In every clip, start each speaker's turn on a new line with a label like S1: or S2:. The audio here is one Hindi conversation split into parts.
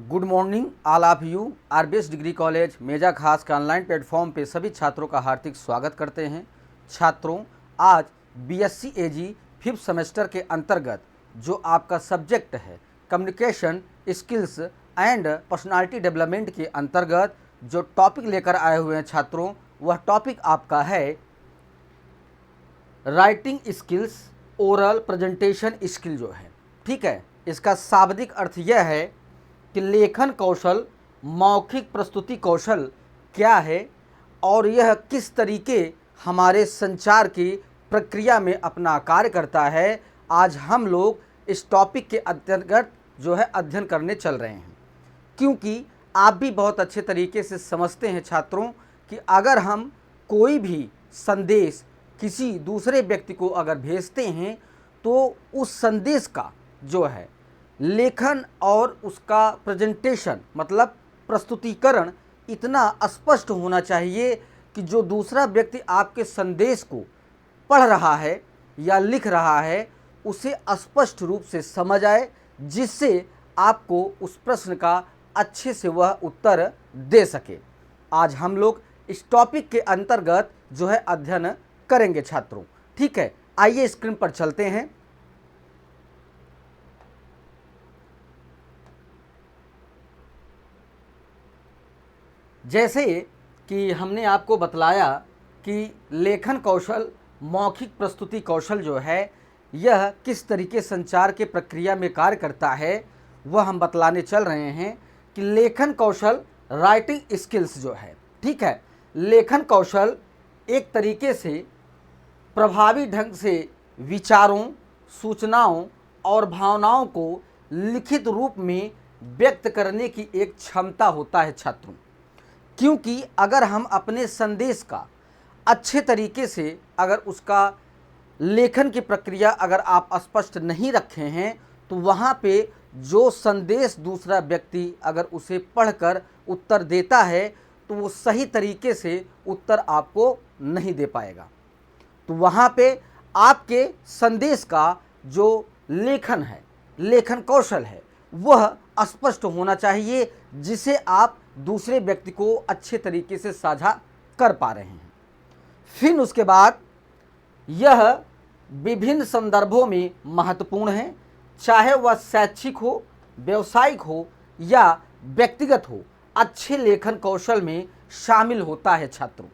S1: Good morning all of you. RBS degree college Meja खास के ऑनलाइन प्लेटफॉर्म पे सभी छात्रों का हार्दिक स्वागत करते हैं। छात्रों, आज बीएससी एजी 5th सेमेस्टर के अंतर्गत जो आपका सब्जेक्ट है communication skills and personality development के अंतर्गत जो टॉपिक लेकर आए हुए हैं छात्रों, वह टॉपिक आपका है writing skills, oral presentation skill जो है। ठीक है, इसका शाब्दिक अर्थ यह है कि लेखन कौशल, मौखिक प्रस्तुति कौशल क्या है और यह किस तरीके हमारे संचार की प्रक्रिया में अपना कार्य करता है। आज हम लोग इस टॉपिक के अंतर्गत जो है अध्ययन करने चल रहे हैं, क्योंकि आप भी बहुत अच्छे तरीके से समझते हैं छात्रों कि अगर हम कोई भी संदेश किसी दूसरे व्यक्ति को अगर भेजते हैं तो उस संदेश का जो है लेखन और उसका प्रेजेंटेशन मतलब प्रस्तुतिकरण इतना स्पष्ट होना चाहिए कि जो दूसरा व्यक्ति आपके संदेश को पढ़ रहा है या लिख रहा है उसे स्पष्ट रूप से समझ आए, जिससे आपको उस प्रश्न का अच्छे से वह उत्तर दे सके। आज हम लोग इस टॉपिक के अंतर्गत जो है अध्ययन करेंगे छात्रों। ठीक है, आइए स्क्रीन पर चलते हैं। जैसे कि हमने आपको बतलाया कि लेखन कौशल, मौखिक प्रस्तुति कौशल जो है यह किस तरीके संचार के प्रक्रिया में कार्य करता है, वह हम बतलाने चल रहे हैं कि लेखन कौशल राइटिंग स्किल्स जो है, ठीक है, लेखन कौशल एक तरीके से प्रभावी ढंग से विचारों, सूचनाओं और भावनाओं को लिखित रूप में व्यक्त करने की एक क्षमता होता है छात्रों। क्योंकि अगर हम अपने संदेश का अच्छे तरीके से अगर उसका लेखन की प्रक्रिया अगर आप स्पष्ट नहीं रखे हैं तो वहाँ पे जो संदेश दूसरा व्यक्ति अगर उसे पढ़कर उत्तर देता है तो वो सही तरीके से उत्तर आपको नहीं दे पाएगा। तो वहाँ पे आपके संदेश का जो लेखन है, लेखन कौशल है, वह स्पष्ट होना चाहिए, जिसे आप दूसरे व्यक्ति को अच्छे तरीके से साझा कर पा रहे हैं। फिर उसके बाद यह विभिन्न संदर्भों में महत्वपूर्ण है, चाहे वह शैक्षिक हो, व्यावसायिक हो या व्यक्तिगत हो, अच्छे लेखन कौशल में शामिल होता है छात्रों।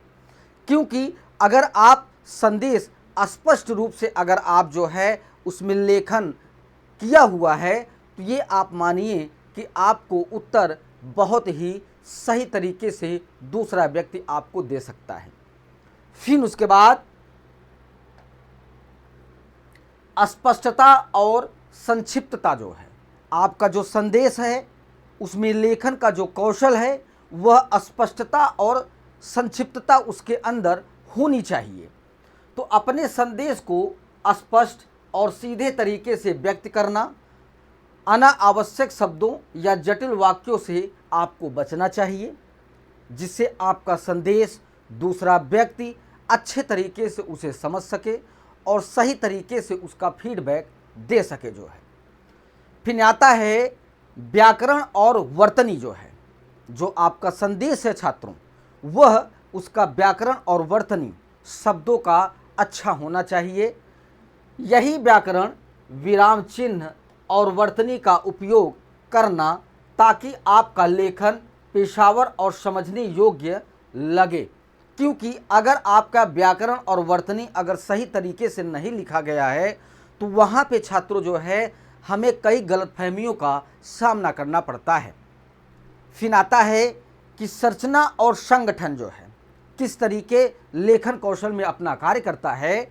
S1: क्योंकि अगर आप संदेश स्पष्ट रूप से अगर आप जो है उसमें लेखन किया हुआ है तो ये आप मानिए कि आपको उत्तर बहुत ही सही तरीके से दूसरा व्यक्ति आपको दे सकता है। फिर उसके बाद स्पष्टता और संक्षिप्तता जो है, आपका जो संदेश है उसमें लेखन का जो कौशल है वह स्पष्टता और संक्षिप्तता उसके अंदर होनी चाहिए। तो अपने संदेश को स्पष्ट और सीधे तरीके से व्यक्त करना, अनावश्यक शब्दों या जटिल वाक्यों से आपको बचना चाहिए, जिससे आपका संदेश दूसरा व्यक्ति अच्छे तरीके से उसे समझ सके और सही तरीके से उसका फीडबैक दे सके जो है। फिर आता है व्याकरण और वर्तनी जो है, जो आपका संदेश है छात्रों, वह उसका व्याकरण और वर्तनी शब्दों का अच्छा होना चाहिए। यही व्याकरण, विराम चिन्ह और वर्तनी का उपयोग करना ताकि आपका लेखन पेशावर और समझने योग्य लगे। क्योंकि अगर आपका व्याकरण और वर्तनी अगर सही तरीके से नहीं लिखा गया है तो वहाँ पे छात्रों जो है हमें कई गलतफहमियों का सामना करना पड़ता है। फिर आता है कि संरचना और संगठन जो है किस तरीके लेखन कौशल में अपना कार्य करता है।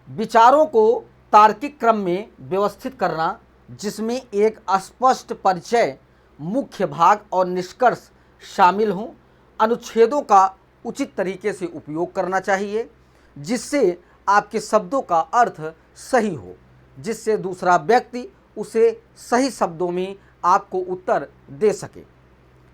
S1: विचारों को तार्किक क्रम में व्यवस्थित करना, जिसमें एक स्पष्ट परिचय, मुख्य भाग और निष्कर्ष शामिल हों। अनुच्छेदों का उचित तरीके से उपयोग करना चाहिए, जिससे आपके शब्दों का अर्थ सही हो, जिससे दूसरा व्यक्ति उसे सही शब्दों में आपको उत्तर दे सके,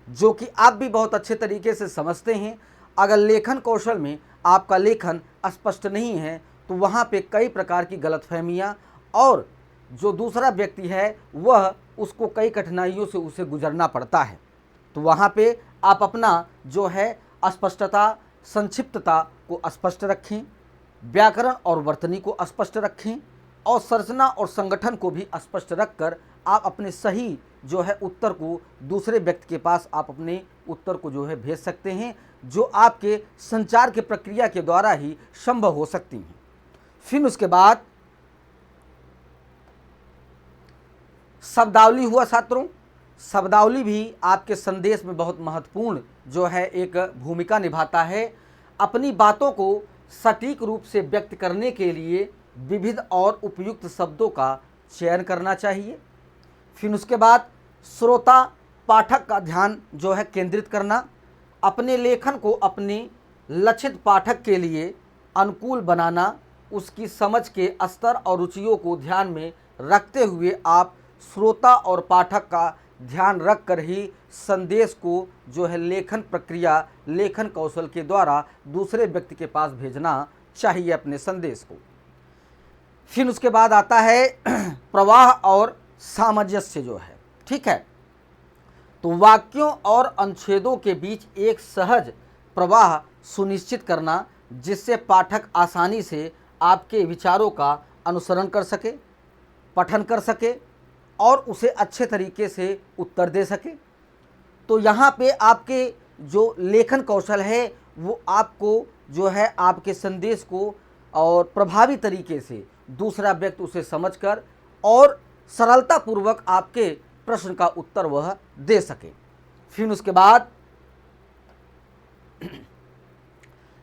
S1: जो कि आप भी बहुत अच्छे तरीके से समझते हैं। अगर लेखन कौशल में आपका लेखन स्पष्ट नहीं है तो वहाँ पे कई प्रकार की गलतफहमियाँ और जो दूसरा व्यक्ति है वह उसको कई कठिनाइयों से उसे गुजरना पड़ता है। तो वहाँ पे आप अपना जो है अस्पष्टता, संक्षिप्तता को स्पष्ट रखें, व्याकरण और वर्तनी को स्पष्ट रखें और संरचना और संगठन को भी स्पष्ट रखकर आप अपने सही जो है उत्तर को दूसरे व्यक्ति के पास आप अपने उत्तर को जो है भेज सकते हैं, जो आपके संचार की प्रक्रिया के द्वारा ही संभव हो सकती हैं। फिर उसके बाद शब्दावली हुआ छात्रों। शब्दावली भी आपके संदेश में बहुत महत्वपूर्ण जो है एक भूमिका निभाता है। अपनी बातों को सटीक रूप से व्यक्त करने के लिए विविध और उपयुक्त शब्दों का चयन करना चाहिए। फिर उसके बाद श्रोता पाठक का ध्यान जो है केंद्रित करना, अपने लेखन को अपने लक्षित पाठक के लिए अनुकूल बनाना, उसकी समझ के स्तर और रुचियों को ध्यान में रखते हुए आप श्रोता और पाठक का ध्यान रखकर ही संदेश को जो है लेखन प्रक्रिया, लेखन कौशल के द्वारा दूसरे व्यक्ति के पास भेजना चाहिए अपने संदेश को। फिर उसके बाद आता है प्रवाह और सामंजस्य जो है, ठीक है। तो वाक्यों और अनुच्छेदों के बीच एक सहज प्रवाह सुनिश्चित करना, जिससे पाठक आसानी से आपके विचारों का अनुसरण कर सके, पठन कर सके और उसे अच्छे तरीके से उत्तर दे सके। तो यहाँ पे आपके जो लेखन कौशल है वो आपको जो है आपके संदेश को और प्रभावी तरीके से दूसरा व्यक्ति उसे समझकर और सरलतापूर्वक आपके प्रश्न का उत्तर वह दे सके। फिर उसके बाद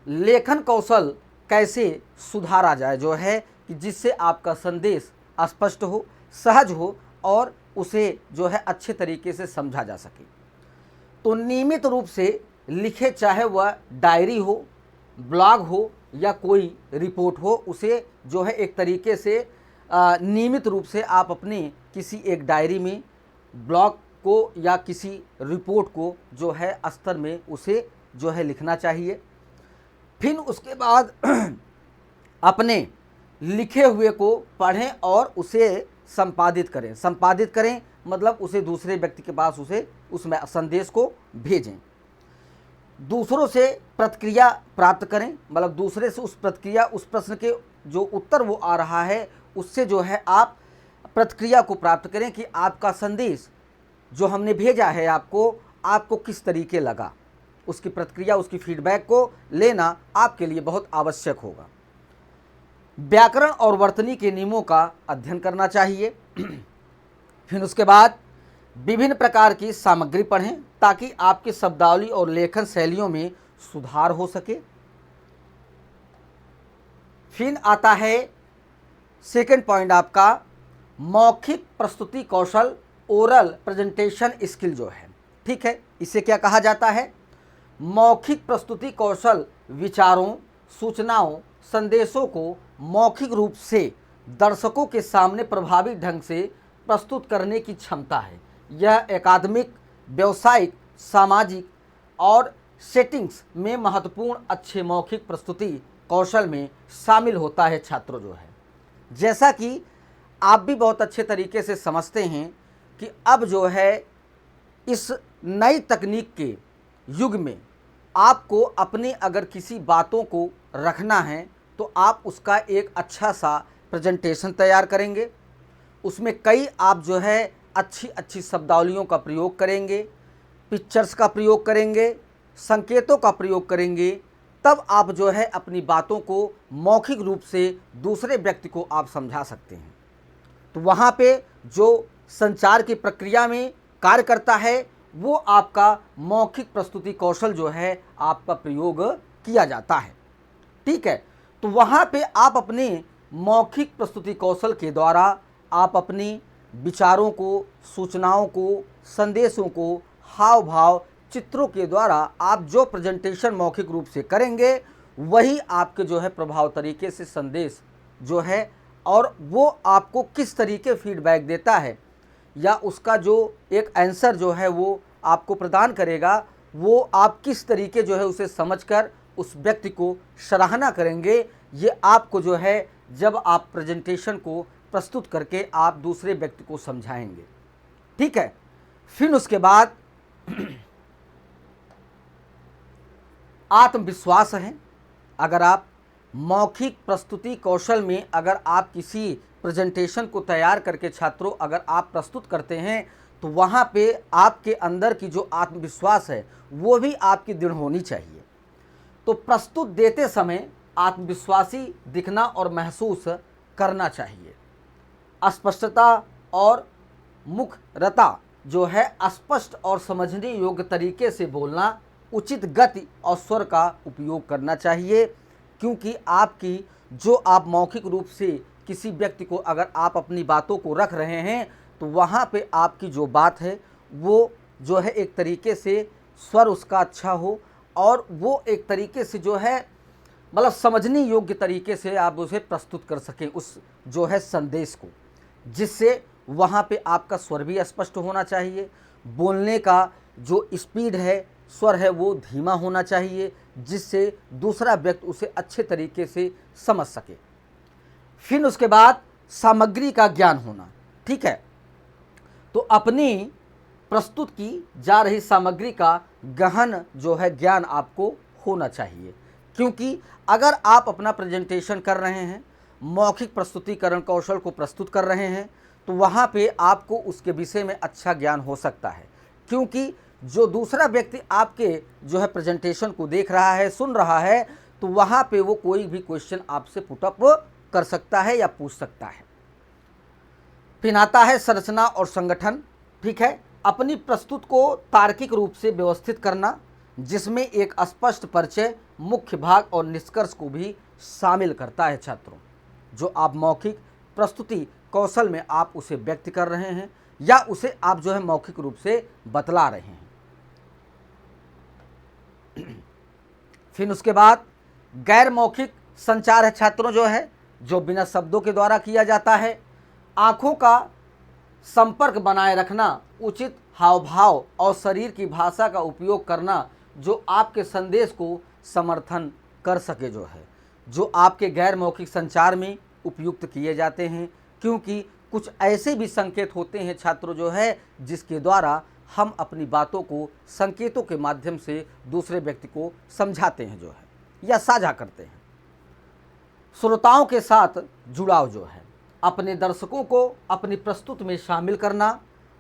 S1: लेखन कौशल कैसे सुधारा जाए जो है कि जिससे आपका संदेश स्पष्ट हो, सहज हो और उसे जो है अच्छे तरीके से समझा जा सके। तो नियमित रूप से लिखे, चाहे वह डायरी हो, ब्लॉग हो या कोई रिपोर्ट हो, उसे जो है एक तरीके से नियमित रूप से आप अपने किसी एक डायरी में ब्लॉग को या किसी रिपोर्ट को जो है स्तर में उसे जो है लिखना चाहिए। फिर उसके बाद अपने लिखे हुए को पढ़ें और उसे संपादित करें। संपादित करें मतलब उसे दूसरे व्यक्ति के पास उसे उसमें संदेश को भेजें। दूसरों से प्रतिक्रिया प्राप्त करें, मतलब दूसरे से उस प्रतिक्रिया, उस प्रश्न के जो उत्तर वो आ रहा है उससे जो है आप प्रतिक्रिया को प्राप्त करें कि आपका संदेश जो हमने भेजा है आपको किस तरीके लगा। उसकी प्रतिक्रिया, उसकी फीडबैक को लेना आपके लिए बहुत आवश्यक होगा। व्याकरण और वर्तनी के नियमों का अध्ययन करना चाहिए। फिर उसके बाद विभिन्न प्रकार की सामग्री पढ़ें ताकि आपकी शब्दावली और लेखन शैलियों में सुधार हो सके। फिर आता है सेकंड पॉइंट आपका मौखिक प्रस्तुति कौशल, ओरल प्रेजेंटेशन स्किल जो है, ठीक है। इसे क्या कहा जाता है? मौखिक प्रस्तुति कौशल विचारों, सूचनाओं, संदेशों को मौखिक रूप से दर्शकों के सामने प्रभावी ढंग से प्रस्तुत करने की क्षमता है। यह अकादमिक, व्यावसायिक, सामाजिक और सेटिंग्स में महत्वपूर्ण अच्छे मौखिक प्रस्तुति कौशल में शामिल होता है छात्रों जो है। जैसा कि आप भी बहुत अच्छे तरीके से समझते हैं कि अब जो है इस नई तकनीक के युग में आपको अपनी अगर किसी बातों को रखना है तो आप उसका एक अच्छा सा प्रेजेंटेशन तैयार करेंगे। उसमें कई आप जो है अच्छी शब्दावलियों का प्रयोग करेंगे, पिक्चर्स का प्रयोग करेंगे, संकेतों का प्रयोग करेंगे, तब आप जो है अपनी बातों को मौखिक रूप से दूसरे व्यक्ति को आप समझा सकते हैं। तो वहाँ पे जो संचार की प्रक्रिया में कार्य करता है वो आपका मौखिक प्रस्तुति कौशल जो है आपका प्रयोग किया जाता है, ठीक है। तो वहाँ पे आप अपने मौखिक प्रस्तुति कौशल के द्वारा आप अपनी विचारों को, सूचनाओं को, संदेशों को, हाव भाव, चित्रों के द्वारा आप जो प्रेजेंटेशन मौखिक रूप से करेंगे वही आपके जो है प्रभाव तरीके से संदेश जो है और वो आपको किस तरीके फीडबैक देता है या उसका जो एक आंसर जो है वो आपको प्रदान करेगा, वो आप किस तरीके जो है उसे समझकर उस व्यक्ति को सराहना करेंगे, ये आपको जो है जब आप प्रेजेंटेशन को प्रस्तुत करके आप दूसरे व्यक्ति को समझाएंगे। ठीक है। फिर उसके बाद आत्मविश्वास है। अगर आप मौखिक प्रस्तुति कौशल में अगर आप किसी प्रेजेंटेशन को तैयार करके छात्रों अगर आप प्रस्तुत करते हैं तो वहाँ पे आपके अंदर की जो आत्मविश्वास है वो भी आपकी दृढ़ होनी चाहिए। तो प्रस्तुत देते समय आत्मविश्वासी दिखना और महसूस करना चाहिए। स्पष्टता और मुखरता जो है स्पष्ट और समझने योग्य तरीके से बोलना, उचित गति और स्वर का उपयोग करना चाहिए, क्योंकि आपकी जो आप मौखिक रूप से किसी व्यक्ति को अगर आप अपनी बातों को रख रहे हैं तो वहाँ पे आपकी जो बात है वो जो है एक तरीके से स्वर उसका अच्छा हो और वो एक तरीके से जो है मतलब समझने योग्य तरीके से आप उसे प्रस्तुत कर सकें उस जो है संदेश को, जिससे वहाँ पे आपका स्वर भी स्पष्ट होना चाहिए। बोलने का जो स्पीड है, स्वर है, वो धीमा होना चाहिए, जिससे दूसरा व्यक्ति उसे अच्छे तरीके से समझ सके। फिर उसके बाद सामग्री का ज्ञान होना। ठीक है, तो अपनी प्रस्तुत की जा रही सामग्री का गहन जो है ज्ञान आपको होना चाहिए, क्योंकि अगर आप अपना प्रेजेंटेशन कर रहे हैं, मौखिक प्रस्तुतिकरण कौशल को प्रस्तुत कर रहे हैं, तो वहाँ पे आपको उसके विषय में अच्छा ज्ञान हो सकता है, क्योंकि जो दूसरा व्यक्ति आपके जो है प्रेजेंटेशन को देख रहा है, सुन रहा है, तो वहाँ पे वो कोई भी क्वेश्चन आपसे पुटअप कर सकता है या पूछ सकता है। फिर आता है संरचना और संगठन। ठीक है, अपनी प्रस्तुत को तार्किक रूप से व्यवस्थित करना, जिसमें एक स्पष्ट परिचय, मुख्य भाग और निष्कर्ष को भी शामिल करता है। छात्रों, जो आप मौखिक प्रस्तुति कौशल में आप उसे व्यक्त कर रहे हैं या उसे आप जो है मौखिक रूप से बतला रहे हैं। फिर उसके बाद गैर मौखिक संचार है छात्रों, जो है जो बिना शब्दों के द्वारा किया जाता है। आँखों का संपर्क बनाए रखना, उचित हाव भाव और शरीर की भाषा का उपयोग करना जो आपके संदेश को समर्थन कर सके, जो आपके गैर मौखिक संचार में उपयुक्त किए जाते हैं, क्योंकि कुछ ऐसे भी संकेत होते हैं छात्रों जो है जिसके द्वारा हम अपनी बातों को संकेतों के माध्यम से दूसरे व्यक्ति को समझाते हैं जो है या साझा करते हैं। श्रोताओं के साथ जुड़ाव जो है, अपने दर्शकों को अपनी प्रस्तुति में शामिल करना,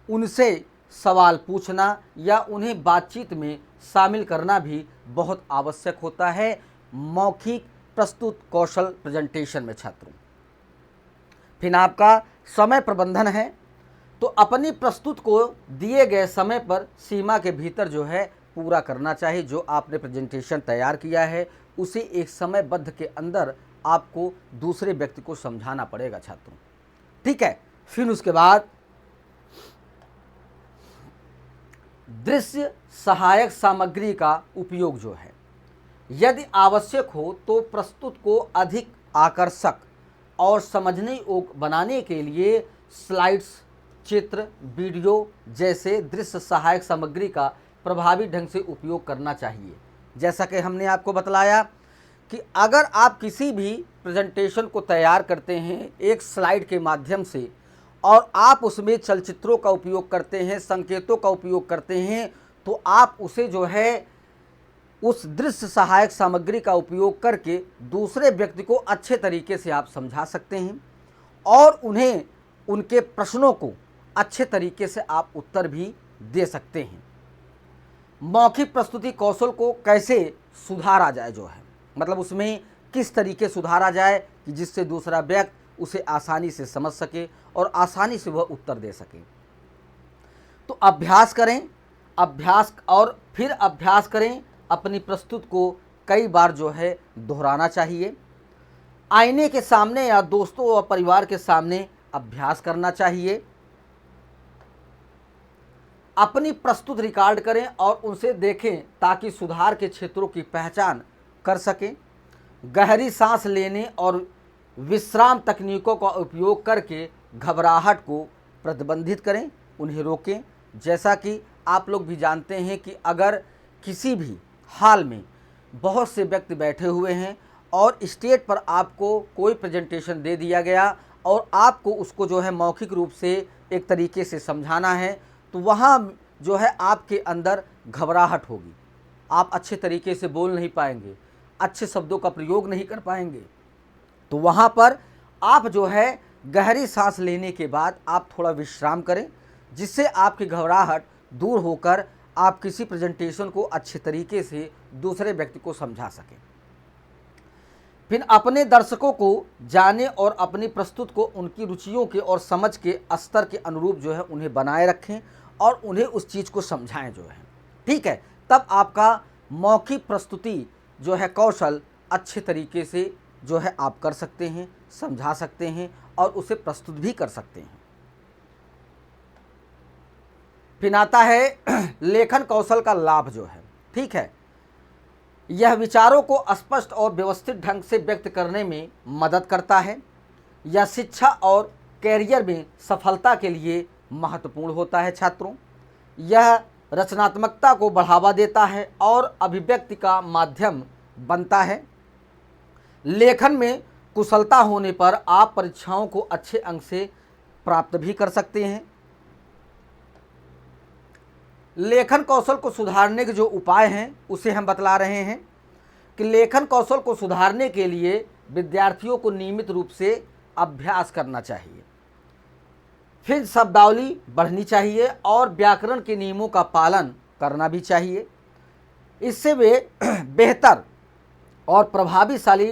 S1: उनसे सवाल पूछना या उन्हें बातचीत में शामिल करना भी बहुत आवश्यक होता है मौखिक प्रस्तुत कौशल प्रेजेंटेशन में छात्रों। फिर आपका समय प्रबंधन है, तो अपनी प्रस्तुत को दिए गए समय पर सीमा के भीतर जो है पूरा करना चाहिए। जो आपने प्रेजेंटेशन तैयार किया है उसे एक समयबद्ध के अंदर आपको दूसरे व्यक्ति को समझाना पड़ेगा छात्रों। ठीक है, फिर उसके बाद दृश्य सहायक सामग्री का उपयोग जो है, यदि आवश्यक हो तो प्रस्तुत को अधिक आकर्षक और समझने योग्य बनाने के लिए स्लाइड्स, चित्र, वीडियो जैसे दृश्य सहायक सामग्री का प्रभावी ढंग से उपयोग करना चाहिए। जैसा कि हमने आपको बतलाया कि अगर आप किसी भी प्रेजेंटेशन को तैयार करते हैं एक स्लाइड के माध्यम से और आप उसमें चलचित्रों का उपयोग करते हैं, संकेतों का उपयोग करते हैं, तो आप उसे जो है उस दृश्य सहायक सामग्री का उपयोग करके दूसरे व्यक्ति को अच्छे तरीके से आप समझा सकते हैं और उन्हें उनके प्रश्नों को अच्छे तरीके से आप उत्तर भी दे सकते हैं। मौखिक प्रस्तुति कौशल को कैसे सुधारा जाए जो है, मतलब उसमें किस तरीके सुधारा जाए कि जिससे दूसरा व्यक्ति उसे आसानी से समझ सके और आसानी से वह उत्तर दे सके। तो अभ्यास करें, अभ्यास और फिर अभ्यास करें। अपनी प्रस्तुत को कई बार जो है दोहराना चाहिए। आईने के सामने या दोस्तों और परिवार के सामने अभ्यास करना चाहिए। अपनी प्रस्तुत रिकॉर्ड करें और उनसे देखें ताकि सुधार के क्षेत्रों की पहचान कर सकें। गहरी सांस लेने और विश्राम तकनीकों का उपयोग करके घबराहट को प्रतिबंधित करें, उन्हें रोकें। जैसा कि आप लोग भी जानते हैं कि अगर किसी भी हाल में बहुत से व्यक्ति बैठे हुए हैं और स्टेज पर आपको कोई प्रेजेंटेशन दे दिया गया, और आपको उसको जो है मौखिक रूप से एक तरीके से समझाना है, तो वहाँ जो है आपके अंदर घबराहट होगी, आप अच्छे तरीके से बोल नहीं पाएंगे, अच्छे शब्दों का प्रयोग नहीं कर पाएंगे। तो वहाँ पर आप जो है गहरी सांस लेने के बाद आप थोड़ा विश्राम करें, जिससे आपकी घबराहट दूर होकर आप किसी प्रेजेंटेशन को अच्छे तरीके से दूसरे व्यक्ति को समझा सकें। फिर अपने दर्शकों को जाने और अपनी प्रस्तुत को उनकी रुचियों के और समझ के स्तर के अनुरूप जो है उन्हें बनाए रखें और उन्हें उस चीज़ को समझाएं जो है, ठीक है। तब आपका मौखिक प्रस्तुति जो है कौशल अच्छे तरीके से जो है आप कर सकते हैं, समझा सकते हैं और उसे प्रस्तुत भी कर सकते हैं। फिर आता है लेखन कौशल का लाभ जो है, ठीक है। यह विचारों को स्पष्ट और व्यवस्थित ढंग से व्यक्त करने में मदद करता है। यह शिक्षा और कैरियर में सफलता के लिए महत्वपूर्ण होता है छात्रों। यह रचनात्मकता को बढ़ावा देता है और अभिव्यक्ति का माध्यम बनता है। लेखन में कुशलता होने पर आप परीक्षाओं को अच्छे अंक से प्राप्त भी कर सकते हैं। लेखन कौशल को सुधारने के जो उपाय हैं उसे हम बतला रहे हैं कि लेखन कौशल को सुधारने के लिए विद्यार्थियों को नियमित रूप से अभ्यास करना चाहिए। फिर शब्दावली बढ़नी चाहिए और व्याकरण के नियमों का पालन करना भी चाहिए। इससे वे बेहतर और प्रभावशाली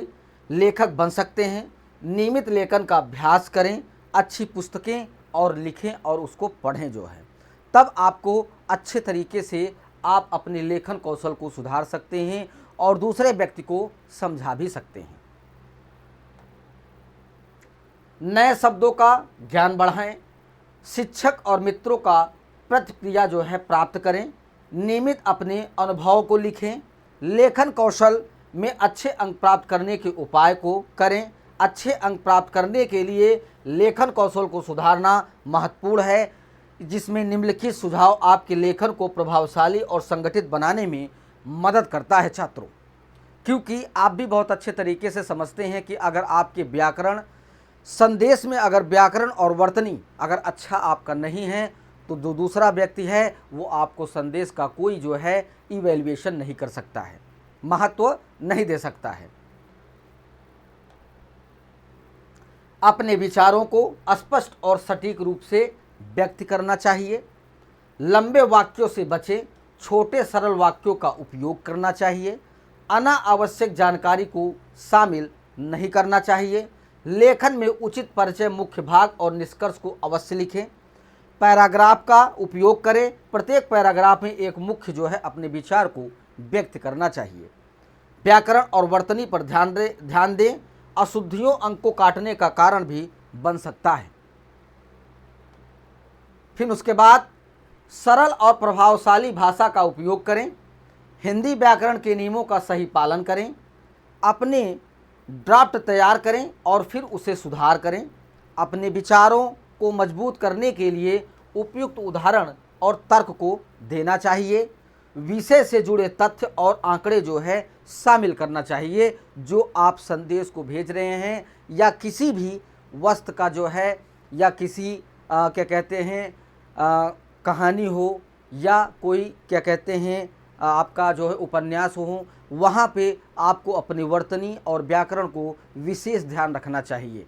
S1: लेखक बन सकते हैं। नियमित लेखन का अभ्यास करें, अच्छी पुस्तकें और लिखें और उसको पढ़ें जो है, तब आपको अच्छे तरीके से आप अपने लेखन कौशल को सुधार सकते हैं और दूसरे व्यक्ति को समझा भी सकते हैं। नए शब्दों का ज्ञान बढ़ाएं, शिक्षक और मित्रों का प्रतिक्रिया जो है प्राप्त करें, नियमित अपने अनुभव को लिखें, लेखन कौशल में अच्छे अंक प्राप्त करने के उपाय को करें। अच्छे अंक प्राप्त करने के लिए लेखन कौशल को सुधारना महत्वपूर्ण है, जिसमें निम्नलिखित सुझाव आपके लेखन को प्रभावशाली और संगठित बनाने में मदद करता है छात्रों। क्योंकि आप भी बहुत अच्छे तरीके से समझते हैं कि अगर आपके व्याकरण संदेश में अगर व्याकरण और वर्तनी अगर अच्छा आपका नहीं है तो जो दूसरा व्यक्ति है वो आपको संदेश का कोई जो है इवैल्यूएशन नहीं कर सकता है, महत्व नहीं दे सकता है। अपने विचारों को स्पष्ट और सटीक रूप से व्यक्त करना चाहिए। लंबे वाक्यों से बचें, छोटे सरल वाक्यों का उपयोग करना चाहिए। अनावश्यक जानकारी को शामिल नहीं करना चाहिए। लेखन में उचित परिचय, मुख्य भाग और निष्कर्ष को अवश्य लिखें। पैराग्राफ का उपयोग करें। प्रत्येक पैराग्राफ में एक मुख्य जो है अपने विचार को व्यक्त करना चाहिए। व्याकरण और वर्तनी पर ध्यान दें। अशुद्धियों अंक को काटने का कारण भी बन सकता है। फिर उसके बाद सरल और प्रभावशाली भाषा का उपयोग करें। हिंदी व्याकरण के नियमों का सही पालन करें। अपने ड्राफ्ट तैयार करें और फिर उसे सुधार करें। अपने विचारों को मजबूत करने के लिए उपयुक्त उदाहरण और तर्क को देना चाहिए। विषय से जुड़े तथ्य और आंकड़े जो है शामिल करना चाहिए जो आप संदेश को भेज रहे हैं, या किसी भी वस्तु का जो है, या किसी क्या कहते हैं कहानी हो, या कोई क्या कहते हैं आपका जो है उपन्यास हो, वहाँ पे आपको अपनी वर्तनी और व्याकरण को विशेष ध्यान रखना चाहिए।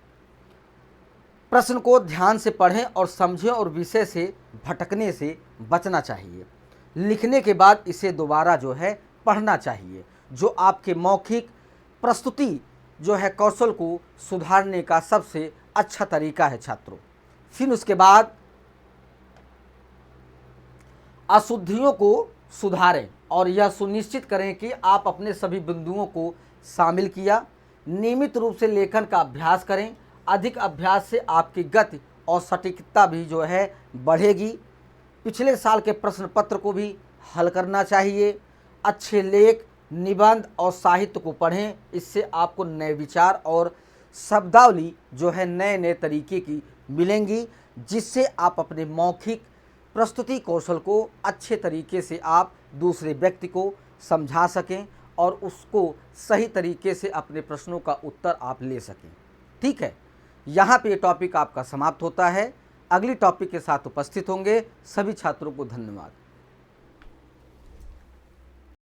S1: प्रश्न को ध्यान से पढ़ें और समझें और विषय से भटकने से बचना चाहिए। लिखने के बाद इसे दोबारा जो है पढ़ना चाहिए, जो आपके मौखिक प्रस्तुति जो है कौशल को सुधारने का सबसे अच्छा तरीका है छात्रों। फिर उसके बाद अशुद्धियों को सुधारें और यह सुनिश्चित करें कि आप अपने सभी बिंदुओं को शामिल किया। नियमित रूप से लेखन का अभ्यास करें। अधिक अभ्यास से आपकी गति और सटीकता भी जो है बढ़ेगी। पिछले साल के प्रश्न पत्र को भी हल करना चाहिए। अच्छे लेख, निबंध और साहित्य को पढ़ें। इससे आपको नए विचार और शब्दावली जो है नए नए तरीके की मिलेंगी, जिससे आप अपने मौखिक प्रस्तुति कौशल को अच्छे तरीके से आप दूसरे व्यक्ति को समझा सकें और उसको सही तरीके से अपने प्रश्नों का उत्तर आप ले सकें। ठीक है, यहाँ पे ये टॉपिक आपका समाप्त होता है। अगली टॉपिक के साथ उपस्थित होंगे। सभी छात्रों को धन्यवाद।